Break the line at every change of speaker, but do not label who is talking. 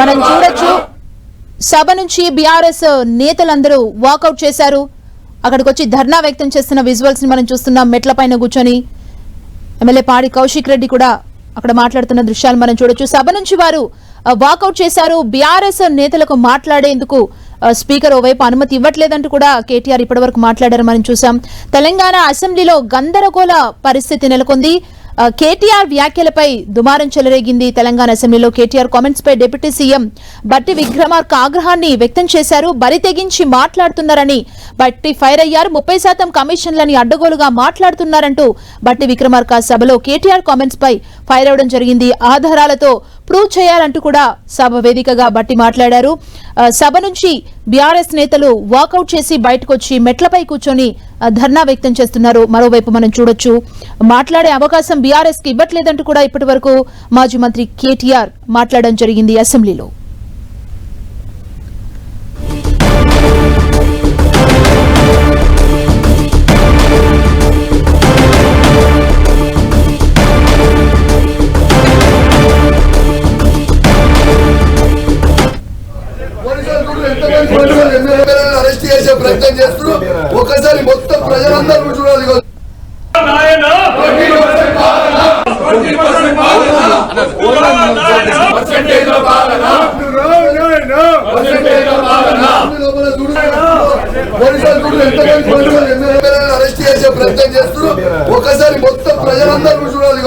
మనం చూడొచ్చు సభ నుంచి బీఆర్ఎస్ నేతలందరూ వాకౌట్ చేశారు. అక్కడికి వచ్చి ధర్నా వ్యక్తం చేస్తున్న విజువల్స్ ని మనం చూస్తున్నాం. మెట్ల పైన కూర్చొని ఎమ్మెల్యే పాడి కౌశిక్ రెడ్డి కూడా అక్కడ మాట్లాడుతున్న దృశ్యాలు మనం చూడొచ్చు. సభ నుంచి వారు వాకౌట్ చేశారు. బీఆర్ఎస్ నేతలకు మాట్లాడేందుకు స్పీకర్ ఓవైపు అనుమతి ఇవ్వట్లేదంటూ కూడా కేటీఆర్ ఇప్పటివరకు మాట్లాడారు మనం చూసాం. తెలంగాణ అసెంబ్లీలో గందరగోళ పరిస్థితి నెలకొంది. కేటీఆర్ వ్యాఖ్యలపై దుమారం చెలరేగింది. తెలంగాణ అసెంబ్లీలో కేటీఆర్ కామెంట్స్ పై డిప్యూటీ సీఎం బట్టి విక్రమార్క ఆగ్రహాన్ని వ్యక్తం చేశారు. బరి తెగించి మాట్లాడుతున్నారని బట్టి ఫైర్ అయ్యారు. 30% కమిషన్లని అడ్డగోలుగా మాట్లాడుతున్నారంటూ బట్టి విక్రమార్క సభలో కేటీఆర్ కామెంట్స్ పై ఫైర్ అవడం జరిగింది. ఆధారాలతో ప్రూవ్ చేయాలంటూ కూడా సభ వేదికగా బట్టి మాట్లాడారు. సభ నుంచి బీఆర్ఎస్ నేతలు వాకౌట్ చేసి బయటకు వచ్చి మెట్లపై కూర్చొని ధర్నా వ్యక్తం చేస్తున్నారు. మరోవైపు మనం చూడొచ్చు మాట్లాడే అవకాశం బీఆర్ఎస్ కి ఇవ్వట్లేదంటూ కూడా ఇప్పటి వరకు మాజీ మంత్రి కేటీఆర్ మాట్లాడడం జరిగింది అసెంబ్లీలో.
అరెస్ట్ చేసే ప్రయత్నం చేస్తున్నారు. ఒకసారి మొత్తం ప్రజలందరూ చూడాలి. అరెస్ట్ చేసే ప్రయత్నం చేస్తున్నారు. ఒకసారి మొత్తం ప్రజలందరూ చూడాలి.